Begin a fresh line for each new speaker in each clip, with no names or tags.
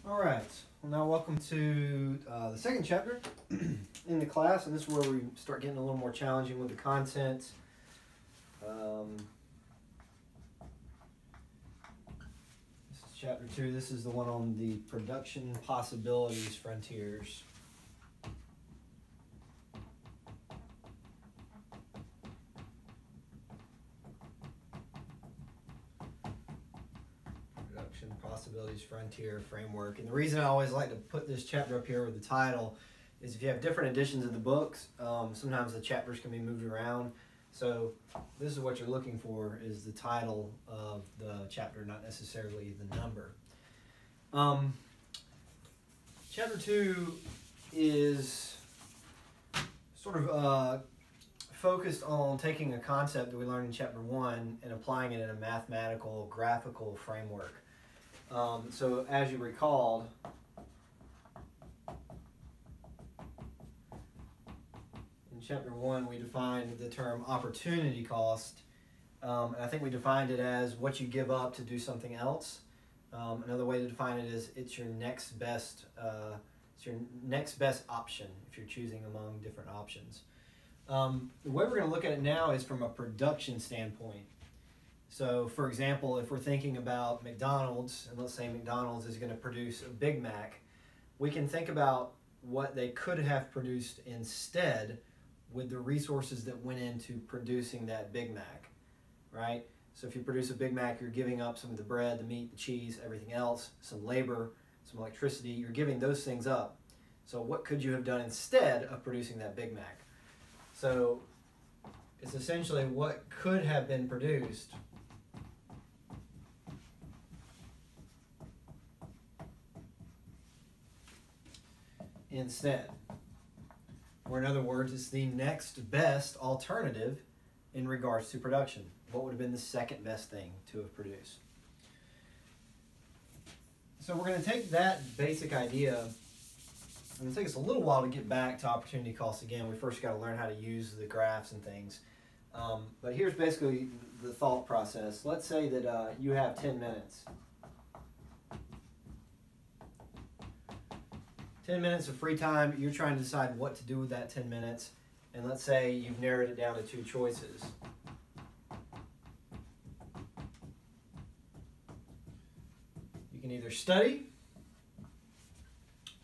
All right. Well, now welcome to the second chapter in the class, and this is where we start getting a little more challenging with the content. This is chapter 2. This is the one on the production possibilities frontiers. Possibilities Frontier Framework. And the reason I always like to put this chapter up here with the title is if you have different editions of the books, sometimes the chapters can be moved around. So this is what you're looking for, is the title of the chapter, not necessarily the number. Chapter 2 is sort of focused on taking a concept that we learned in chapter 1 and applying it in a mathematical, graphical framework. So as you recalled, in chapter 1 we defined the term opportunity cost, and I think we defined it as what you give up to do something else. Another way to define it is it's your next best option if you're choosing among different options. The way we're going to look at it now is from a production standpoint. So, for example, if we're thinking about McDonald's, and let's say McDonald's is going to produce a Big Mac, we can think about what they could have produced instead with the resources that went into producing that Big Mac, right? So if you produce a Big Mac, you're giving up some of the bread, the meat, the cheese, everything else, some labor, some electricity. You're giving those things up. So what could you have done instead of producing that Big Mac? So it's essentially what could have been produced instead. Or in other words, it's the next best alternative in regards to production. What would have been the second best thing to have produced? So we're going to take that basic idea, and it'll take us a little while to get back to opportunity cost again. We first got to learn how to use the graphs and things. But here's basically the thought process. Let's say that you have 10 minutes. 10 minutes of free time, you're trying to decide what to do with that 10 minutes, and let's say you've narrowed it down to 2 choices. You can either study,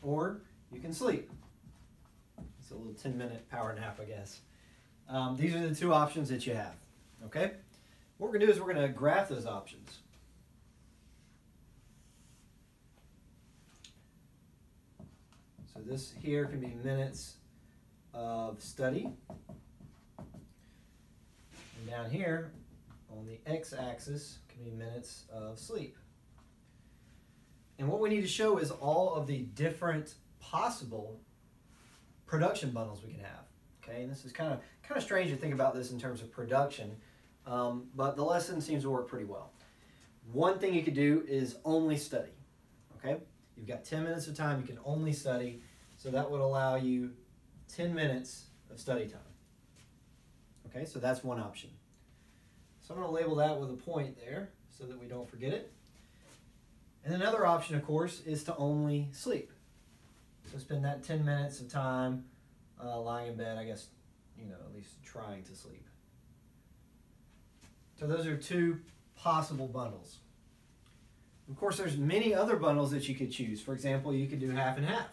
or you can sleep. It's a little 10-minute power nap, I guess. These are the 2 options that you have, okay? What we're going to do is we're going to graph those options. So this here can be minutes of study. And down here on the x-axis can be minutes of sleep. And what we need to show is all of the different possible production bundles we can have. Okay, and this is kind of strange to think about this in terms of production, but the lesson seems to work pretty well. One thing you could do is only study. Okay? You've got 10 minutes of time, you can only study, so that would allow you 10 minutes of study time. Okay, so that's one option. So I'm going to label that with a point there so that we don't forget it. And another option, of course, is to only sleep. So spend that 10 minutes of time lying in bed, I guess, at least trying to sleep. So those are 2 possible bundles. Of course, there's many other bundles that you could choose. For example, you could do half and half.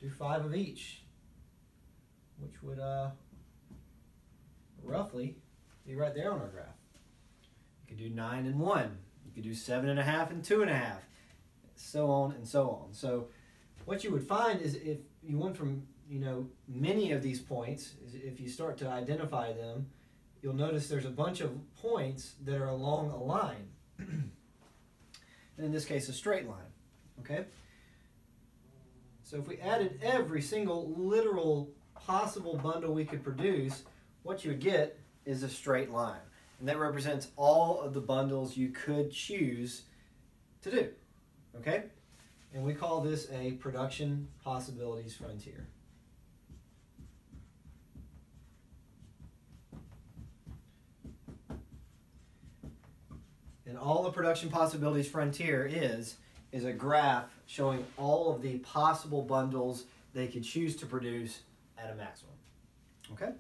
Do 5 of each, which would roughly be right there on our graph. You could do 9 and 1. You could do 7.5 and 2.5, so on and so on. So what you would find is if you went from many of these points, if you start to identify them, you'll notice there's a bunch of points that are along a line. And in this case, a straight line. Okay? So if we added every single literal possible bundle we could produce, what you would get is a straight line. And that represents all of the bundles you could choose to do. Okay? And we call this a production possibilities frontier. And all the production possibilities frontier is is a graph showing all of the possible bundles they could choose to produce at a maximum. Okay?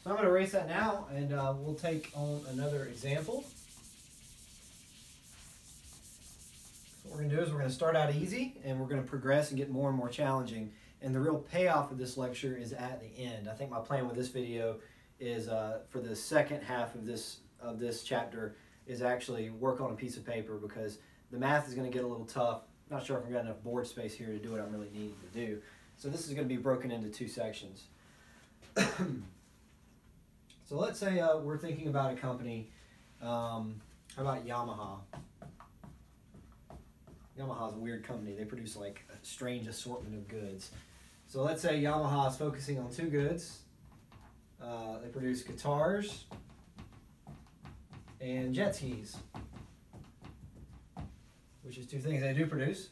So I'm going to erase that now, and we'll take on another example. So what we're going to do is we're going to start out easy, and we're going to progress and get more and more challenging. And the real payoff of this lecture is at the end. I think my plan with this video is for the second half of this chapter is actually work on a piece of paper, because the math is going to get a little tough. I'm not sure if I've got enough board space here to do what I'm really needing to do. So this is going to be broken into two sections. So let's say we're thinking about a company, how about Yamaha? Yamaha's a weird company. They produce like a strange assortment of goods. So let's say Yamaha is focusing on two goods. They produce guitars and jet skis, which is two things they do produce.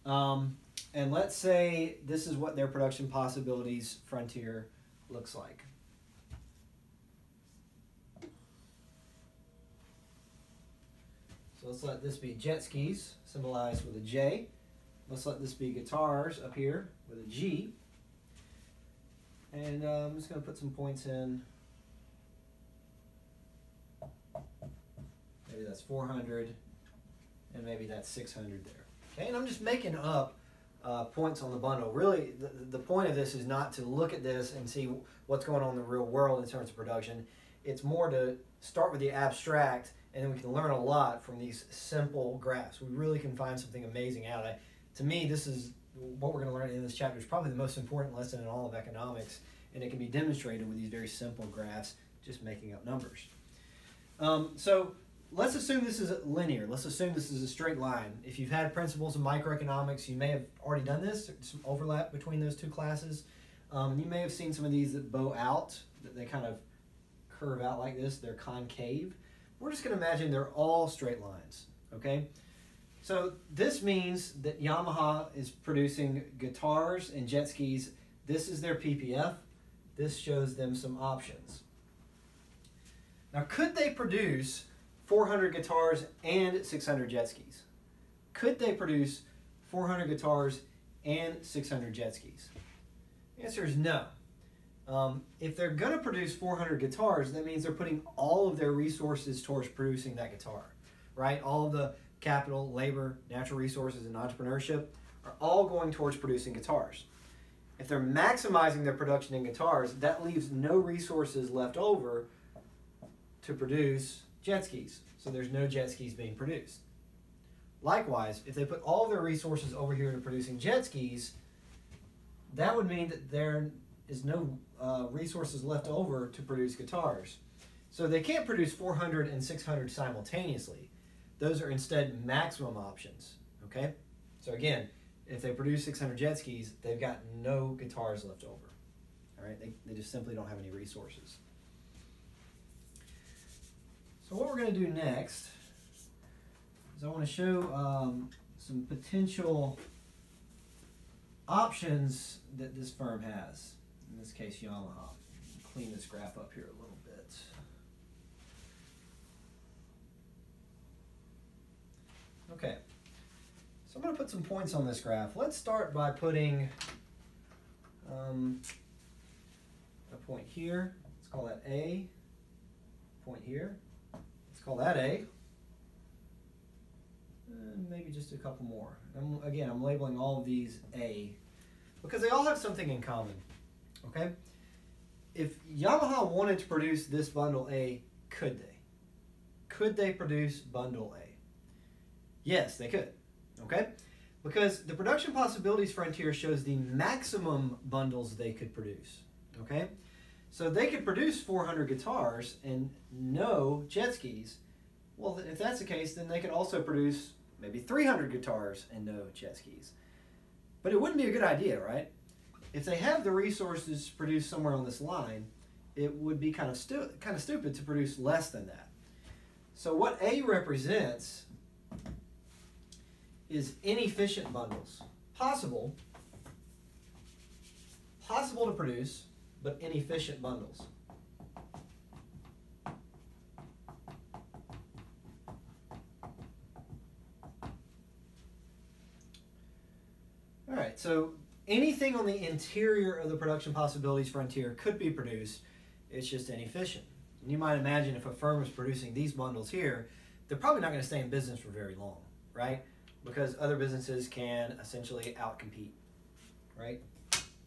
And let's say this is what their production possibilities frontier looks like. So let's let this be jet skis, symbolized with a J. Let's let this be guitars up here with a G. And I'm just going to put some points in. Maybe that's 400, and maybe that's 600 there. Okay, and I'm just making up points on the bundle. Really, the point of this is not to look at this and see what's going on in the real world in terms of production. It's more to start with the abstract, and then we can learn a lot from these simple graphs. We really can find something amazing out of it. To me, this is what we're going to learn in this chapter. Is probably the most important lesson in all of economics, and it can be demonstrated with these very simple graphs, just making up numbers. So let's assume this is linear. Let's assume this is a straight line. If you've had principles of microeconomics, you may have already done this. There's some overlap between those two classes. You may have seen some of these that bow out, that they kind of curve out like this. They're concave. We're just going to imagine they're all straight lines, okay? So this means that Yamaha is producing guitars and jet skis. This is their PPF. This shows them some options. Now, could they produce 400 guitars and 600 jet skis? Could they produce 400 guitars and 600 jet skis? The answer is no. If they're going to produce 400 guitars, that means they're putting all of their resources towards producing that guitar, right? All of the capital, labor, natural resources, and entrepreneurship are all going towards producing guitars. If they're maximizing their production in guitars, that leaves no resources left over to produce jet skis. So there's no jet skis being produced. Likewise, if they put all of their resources over here to producing jet skis, that would mean that there is no resources left over to produce guitars. So they can't produce 400 and 600 simultaneously. Those are instead maximum options, okay? So again, if they produce 600 jet skis, they've got no guitars left over, all right? They just simply don't have any resources. So what we're going to do next is I want to show some potential options that this firm has. In this case, Yamaha. Clean this graph up here a little bit. Okay, so I'm going to put some points on this graph. Let's start by putting a point here. Let's call that A. Point here. Let's call that A. And maybe just a couple more. Again, I'm labeling all of these A because they all have something in common. Okay? If Yamaha wanted to produce this bundle A, could they? Could they produce bundle A? Yes, they could. Okay? Because the production possibilities frontier shows the maximum bundles they could produce. Okay? So they could produce 400 guitars and no jet skis. Well, if that's the case, then they could also produce maybe 300 guitars and no jet skis. But it wouldn't be a good idea, right? If they have the resources to produce somewhere on this line, it would be kind of stupid to produce less than that. So what A represents is inefficient bundles. Possible to produce, but inefficient bundles. So anything on the interior of the production possibilities frontier could be produced. It's just inefficient. And you might imagine if a firm is producing these bundles here, they're probably not going to stay in business for very long, right? Because other businesses can essentially outcompete, right?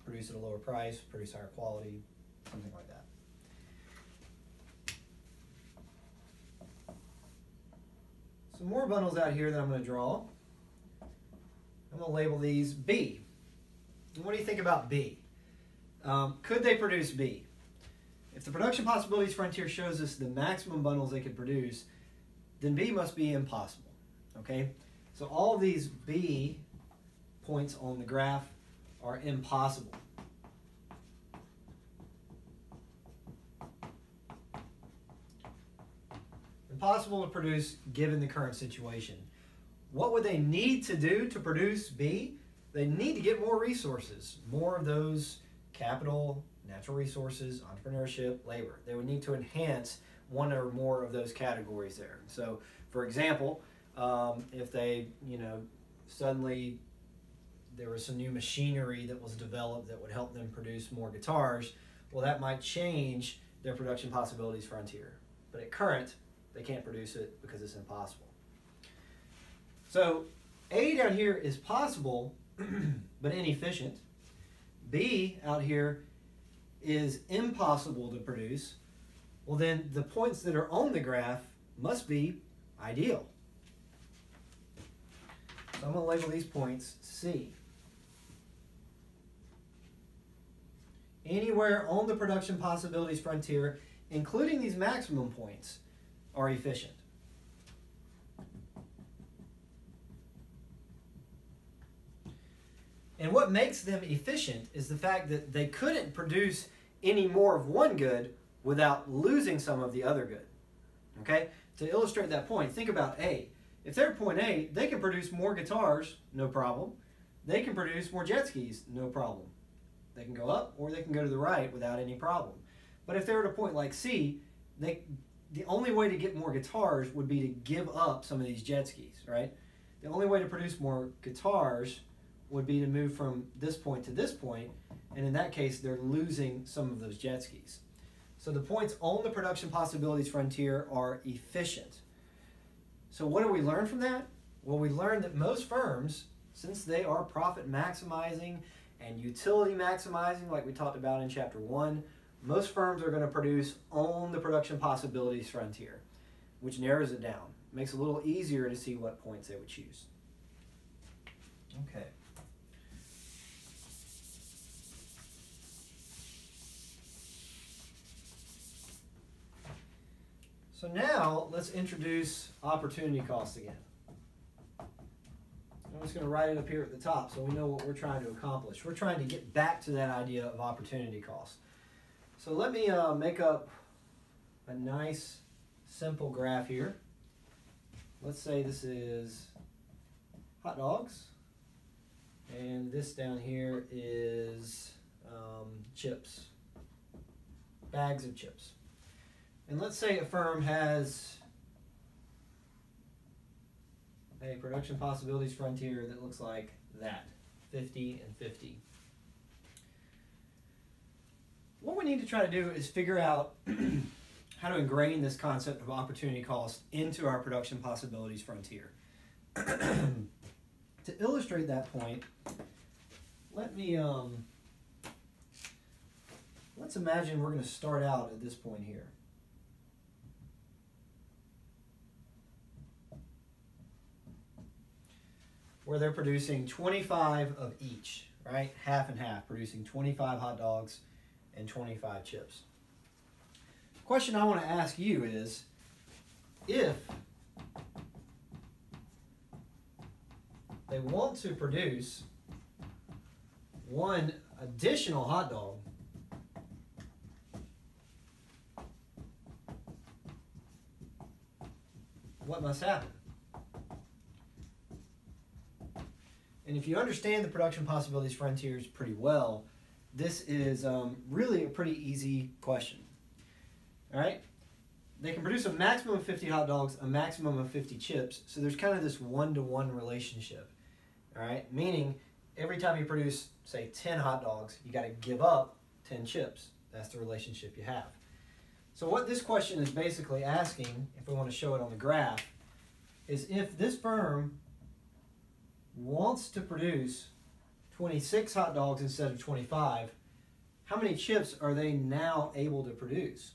Produce at a lower price, produce higher quality, something like that. Some more bundles out here that I'm going to draw. I'm going to label these B. And what do you think about B? Could they produce B? If the production possibilities frontier shows us the maximum bundles they could produce, then B must be impossible. Okay? So all of these B points on the graph are impossible. Impossible to produce given the current situation. What would they need to do to produce B? They need to get more resources, more of those capital, natural resources, entrepreneurship, labor. They would need to enhance one or more of those categories there. So, for example, if they, suddenly there was some new machinery that was developed that would help them produce more guitars, well, that might change their production possibilities frontier. But at current, they can't produce it because it's impossible. So A down here is possible, but inefficient. B out here is impossible to produce. Well, then the points that are on the graph must be ideal. So I'm going to label these points C. Anywhere on the production possibilities frontier, including these maximum points, are efficient. And what makes them efficient is the fact that they couldn't produce any more of one good without losing some of the other good. Okay? To illustrate that point, think about A. If they're at point A, they can produce more guitars, no problem. They can produce more jet skis, no problem. They can go up or they can go to the right without any problem. But if they're at a point like C, the only way to get more guitars would be to give up some of these jet skis, right? The only way to produce more guitars would be to move from this point to this point, and in that case, they're losing some of those jet skis. So the points on the production possibilities frontier are efficient. So what do we learn from that? Well, we learned that most firms, since they are profit maximizing and utility maximizing, like we talked about in Chapter 1, most firms are going to produce on the production possibilities frontier, which narrows it down. Makes it a little easier to see what points they would choose. Okay. So now let's introduce opportunity cost again. I'm just going to write it up here at the top so we know what we're trying to accomplish. We're trying to get back to that idea of opportunity cost. So let me make up a nice simple graph here. Let's say this is hot dogs, and this down here is chips, bags of chips. And let's say a firm has a production possibilities frontier that looks like that, 50 and 50. What we need to try to do is figure out how to ingrain this concept of opportunity cost into our production possibilities frontier. To illustrate that point, let me let's imagine we're going to start out at this point here. Where they're producing 25 of each, right? Half and half, producing 25 hot dogs and 25 chips. The question I want to ask you is, if they want to produce one additional hot dog, what must happen? And if you understand the production possibilities frontiers pretty well, this is really a pretty easy question. All right? They can produce a maximum of 50 hot dogs, a maximum of 50 chips, so there's kind of this one-to-one relationship. All right? Meaning, every time you produce, say, 10 hot dogs, you got to give up 10 chips. That's the relationship you have. So what this question is basically asking, if we want to show it on the graph, is if this firm wants to produce 26 hot dogs instead of 25, how many chips are they now able to produce?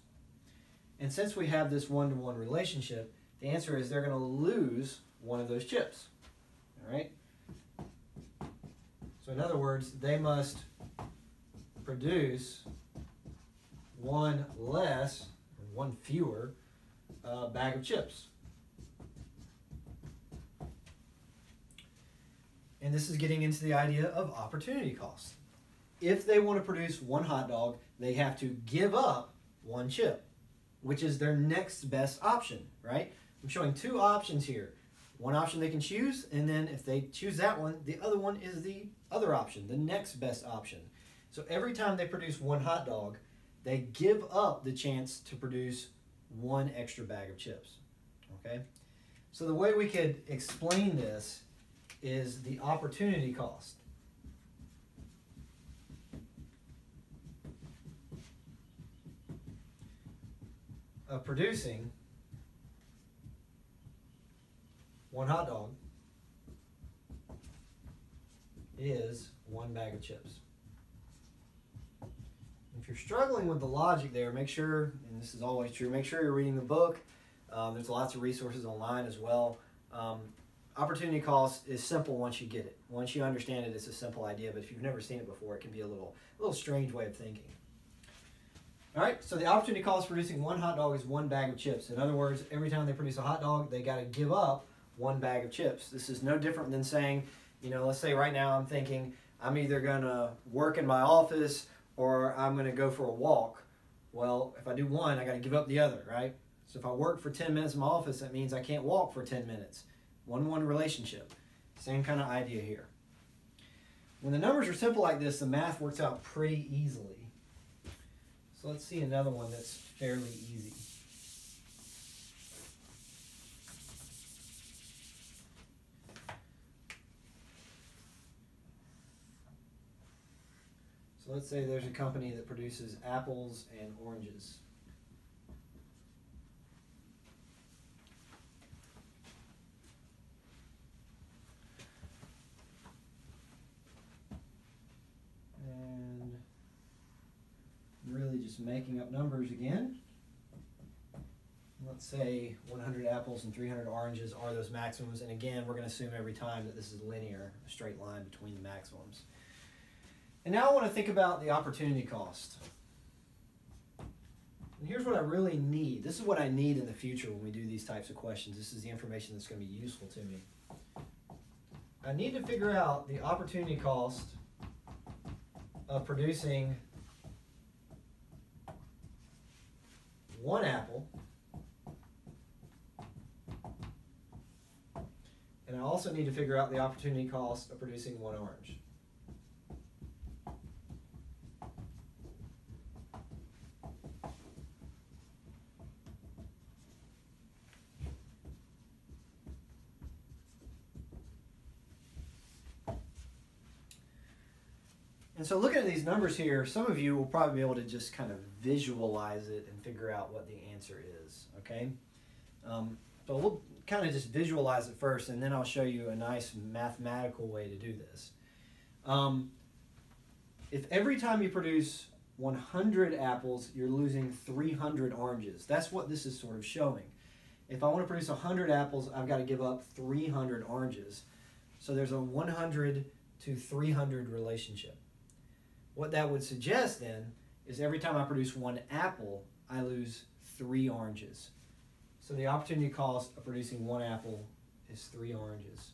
And since we have this one-to-one relationship, the answer is they're going to lose one of those chips. All right? So in other words, they must produce one less, or one fewer, bag of chips. And this is getting into the idea of opportunity cost. If they want to produce one hot dog, they have to give up one chip, which is their next best option, right? I'm showing two options here. One option they can choose, and then if they choose that one, the other one is the other option, the next best option. So every time they produce one hot dog, they give up the chance to produce one extra bag of chips, okay? So the way we could explain this is the opportunity cost. Of producing one hot dog is one bag of chips. If you're struggling with the logic there, make sure, and this is always true, make sure you're reading the book. There's lots of resources online as well. Opportunity cost is simple once you get it. Once you understand it, it's a simple idea, but if you've never seen it before, it can be a little strange way of thinking. All right, so the opportunity cost for producing one hot dog is one bag of chips. In other words, every time they produce a hot dog, they got to give up one bag of chips. This is no different than saying, let's say right now I'm thinking I'm either going to work in my office or I'm going to go for a walk. Well, if I do one, I got to give up the other, right? So if I work for 10 minutes in my office, that means I can't walk for 10 minutes. One-to-one relationship. Same kind of idea here. When the numbers are simple like this, the math works out pretty easily. So let's see another one that's fairly easy. So let's say there's a company that produces apples and oranges. And really just making up numbers again. Let's say 100 apples and 300 oranges are those maximums. And again, we're going to assume every time that this is linear, a straight line between the maximums. And now I want to think about the opportunity cost. And here's what I really need. This is what I need in the future when we do these types of questions. This is the information that's going to be useful to me. I need to figure out the opportunity cost of producing one apple, and I also need to figure out the opportunity cost of producing one orange. And so looking at these numbers here, some of you will probably be able to just kind of visualize it and figure out what the answer is, okay? So we'll kind of just visualize it first, and then I'll show you a nice mathematical way to do this. If every time you produce 100 apples, you're losing 300 oranges. That's what this is sort of showing. If I want to produce 100 apples, I've got to give up 300 oranges. So there's a 100 to 300 relationship. What that would suggest then is every time I produce one apple, I lose 3 oranges. So the opportunity cost of producing one apple is 3 oranges.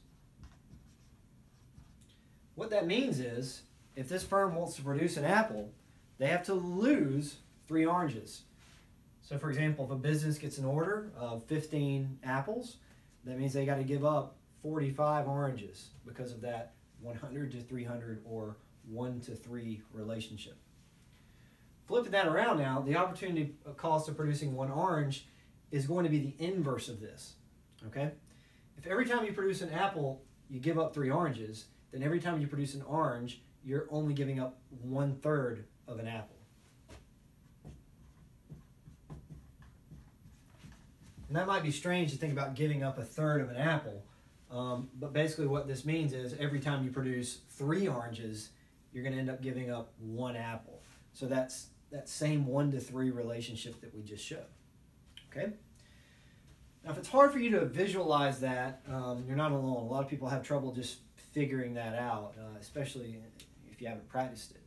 What that means is, if this firm wants to produce an apple, they have to lose 3 oranges. So for example, if a business gets an order of 15 apples, that means they got to give up 45 oranges because of that 100 to 300 or 1 to 3 relationship. Flipping that around now, the opportunity cost of producing one orange is going to be the inverse of this, okay? If every time you produce an apple, you give up 3 oranges, then every time you produce an orange, you're only giving up 1/3 of an apple. And that might be strange to think about giving up 1/3 of an apple, but basically what this means is every time you produce 3 oranges, you're going to end up giving up 1 apple. So that's that same 1-to-3 relationship that we just showed. Okay? Now, if it's hard for you to visualize that, you're not alone. A lot of people have trouble just figuring that out, especially if you haven't practiced it.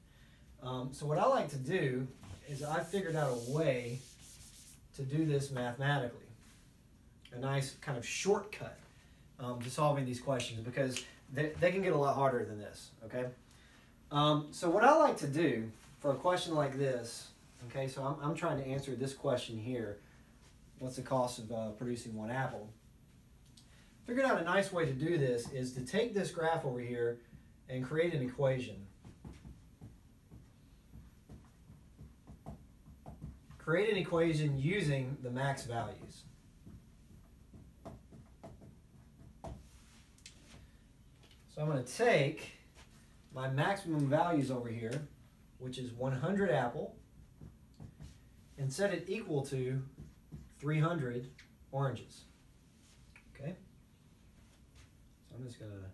So what I like to do is I figured out a way to do this mathematically. A nice kind of shortcut to solving these questions, because they can get a lot harder than this, okay? So what I like to do for a question like this, okay, so I'm trying to answer this question here. What's the cost of producing 1 apple? Figured out a nice way to do this is to take this graph over here and create an equation. Create an equation using the max values. So I'm going to take my maximum values over here, which is 100 apple, and set it equal to 300 oranges. Okay? So I'm just going to,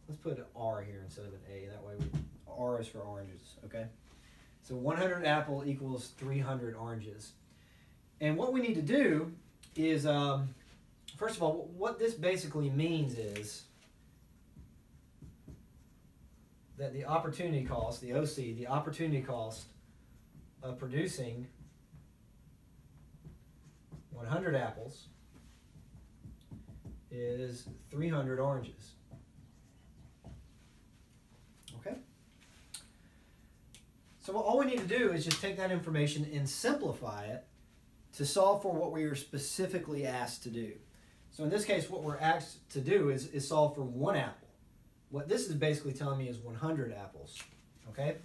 let's put an R here instead of an A. That way R is for oranges. Okay? So 100 apple equals 300 oranges. And what we need to do is, first of all, what this basically means is that the opportunity cost, the OC, the opportunity cost of producing 100 apples is 300 oranges. Okay? So all we need to do is just take that information and simplify it to solve for what we are specifically asked to do. So in this case, what we're asked to do is solve for 1 apple. What this is basically telling me is 100 apples. Okay?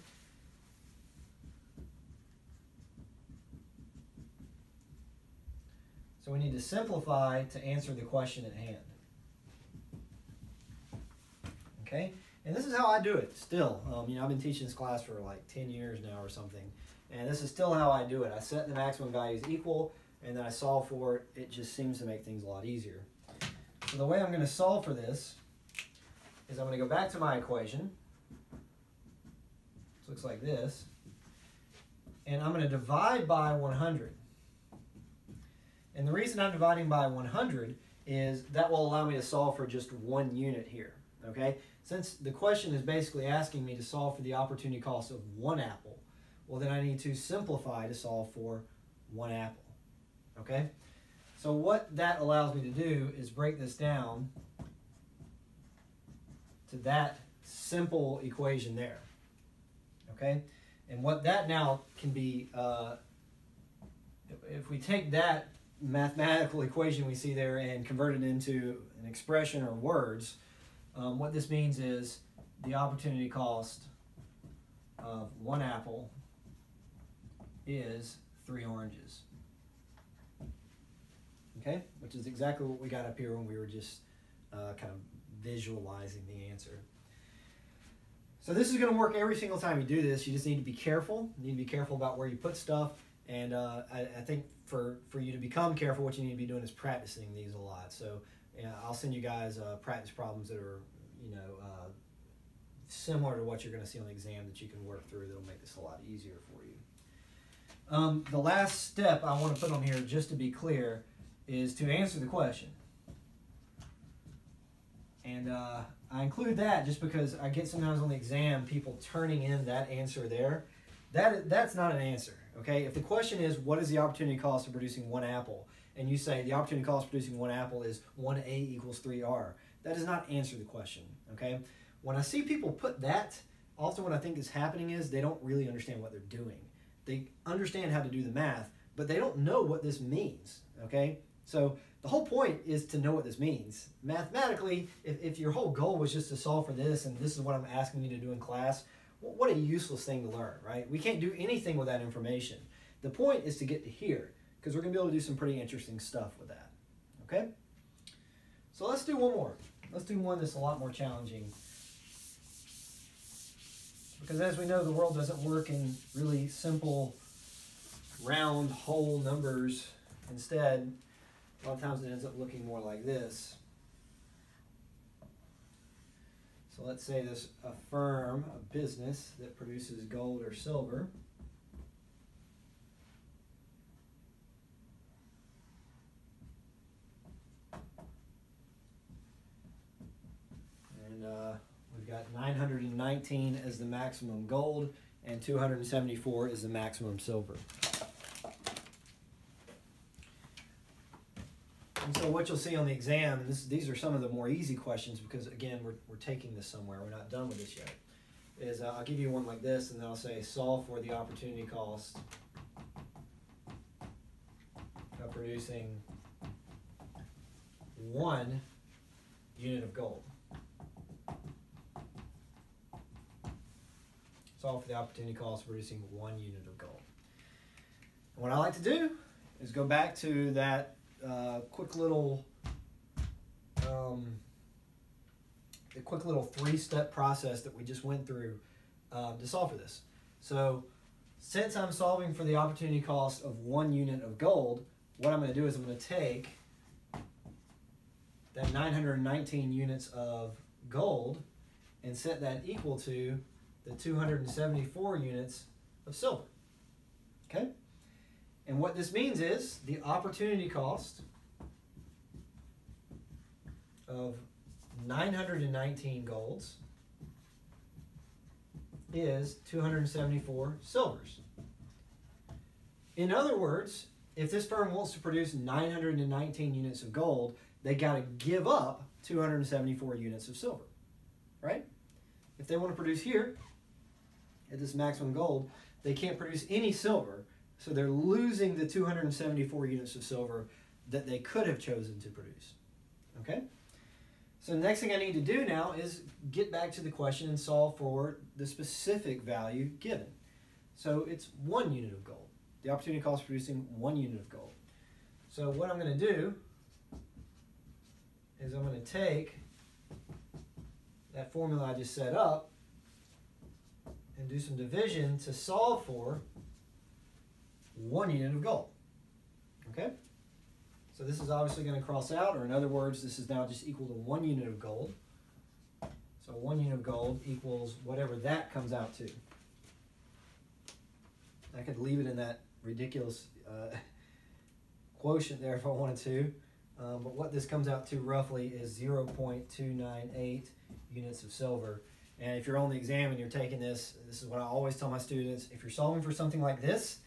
So we need to simplify to answer the question at hand. Okay? And this is how I do it still. You know, I've been teaching this class for like 10 years now or something. And this is still how I do it. I set the maximum values equal, and then I solve for it. It just seems to make things a lot easier. So the way I'm going to solve for this is I'm going to go back to my equation. It looks like this. And I'm going to divide by 100. And the reason I'm dividing by 100 is that will allow me to solve for just 1 unit here. Okay? Since the question is basically asking me to solve for the opportunity cost of 1 apple, well then I need to simplify to solve for 1 apple. Okay? So what that allows me to do is break this down to that simple equation there. Okay? And what that now can be, if we take that mathematical equation we see there and convert it into an expression or words, what this means is the opportunity cost of 1 apple is 3 oranges. Okay? Which is exactly what we got up here when we were just kind of visualizing the answer. So this is going to work every single time you do this. You just need to be careful. You need to be careful about where you put stuff. And I think for you to become careful, what you need to be doing is practicing these a lot. So yeah, I'll send you guys practice problems that are, you know, similar to what you're going to see on the exam that you can work through. That'll make this a lot easier for you. The last step I want to put on here, just to be clear, is to answer the question. And I include that just because I get sometimes on the exam people turning in that answer there. That's not an answer, okay? If the question is, what is the opportunity cost of producing 1 apple? And you say the opportunity cost of producing 1 apple is 1A equals 3R. That does not answer the question, okay? When I see people put that, often what I think is happening is they don't really understand what they're doing. They understand how to do the math, but they don't know what this means, okay? So the whole point is to know what this means. Mathematically, if your whole goal was just to solve for this and this is what I'm asking you to do in class, what a useless thing to learn, right? We can't do anything with that information. The point is to get to here, because we're going to be able to do some pretty interesting stuff with that, okay? So let's do one more. Let's do one that's a lot more challenging. Because as we know, the world doesn't work in really simple, round, whole numbers. Instead, a lot of times it ends up looking more like this. So let's say there's a firm, a business that produces gold or silver. And we've got 919 as the maximum gold and 274 is the maximum silver. And so what you'll see on the exam, and these are some of the more easy questions because, again, we're taking this somewhere. We're not done with this yet. Is I'll give you one like this, and then I'll say solve for the opportunity cost of producing 1 unit of gold. Solve for the opportunity cost of producing 1 unit of gold. And what I like to do is go back to that quick little three-step process that we just went through to solve for this. So since I'm solving for the opportunity cost of 1 unit of gold, what I'm going to do is I'm going to take that 919 units of gold and set that equal to the 274 units of silver. Okay? And what this means is the opportunity cost of 919 golds is 274 silvers. In other words, if this firm wants to produce 919 units of gold, they got to give up 274 units of silver, right? If they want to produce here at this maximum gold, they can't produce any silver. So they're losing the 274 units of silver that they could have chosen to produce. Okay? So the next thing I need to do now is get back to the question and solve for the specific value given. So it's 1 unit of gold. The opportunity cost of producing 1 unit of gold. So what I'm going to do is I'm going to take that formula I just set up and do some division to solve for 1 unit of gold. Okay? So this is obviously going to cross out, or in other words, this is now just equal to 1 unit of gold. So 1 unit of gold equals whatever that comes out to. I could leave it in that ridiculous quotient there if I wanted to. But what this comes out to roughly is 0.298 units of silver. And if you're on the exam and you're taking this, this is what I always tell my students. If you're solving for something like this,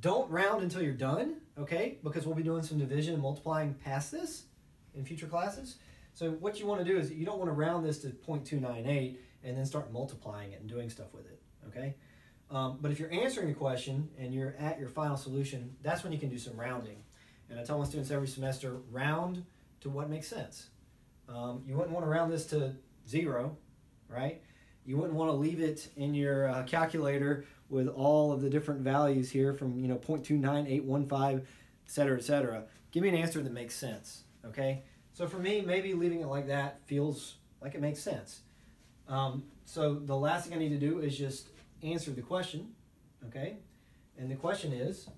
don't round until you're done, okay? Because we'll be doing some division and multiplying past this in future classes. So what you want to do is you don't want to round this to 0.298 and then start multiplying it and doing stuff with it, okay? But if you're answering the question and you're at your final solution, that's when you can do some rounding. And I tell my students every semester, round to what makes sense. You wouldn't want to round this to 0, right? You wouldn't want to leave it in your calculator with all of the different values here from 0.29815, et cetera, et cetera. Give me an answer that makes sense, okay? So for me, maybe leaving it like that feels like it makes sense. So the last thing I need to do is just answer the question, okay? And the question is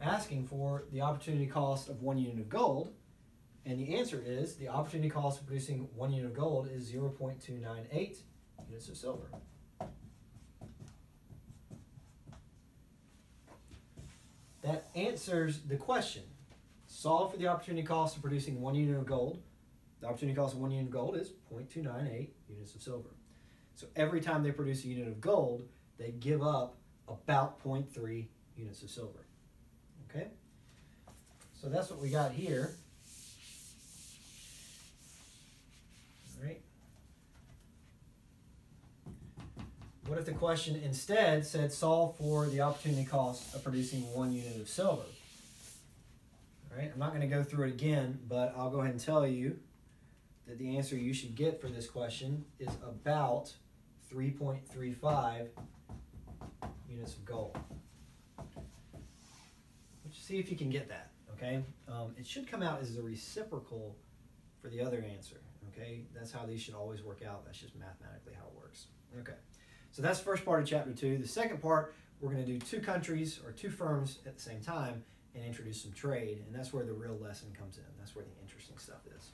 asking for the opportunity cost of 1 unit of gold, and the answer is the opportunity cost of producing 1 unit of gold is 0.298 units of silver. That answers the question. Solve for the opportunity cost of producing 1 unit of gold. The opportunity cost of 1 unit of gold is 0.298 units of silver. So every time they produce a unit of gold, they give up about 0.3 units of silver. Okay? So that's what we got here. All right. What if the question instead said solve for the opportunity cost of producing 1 unit of silver? All right, I'm not going to go through it again, but I'll go ahead and tell you that the answer you should get for this question is about 3.35 units of gold. Let's see if you can get that, okay? It should come out as a reciprocal for the other answer, okay? That's how these should always work out. That's just mathematically how it works. Okay, So that's the first part of chapter 2. The second part, we're going to do 2 countries or 2 firms at the same time and introduce some trade. And that's where the real lesson comes in. That's where the interesting stuff is.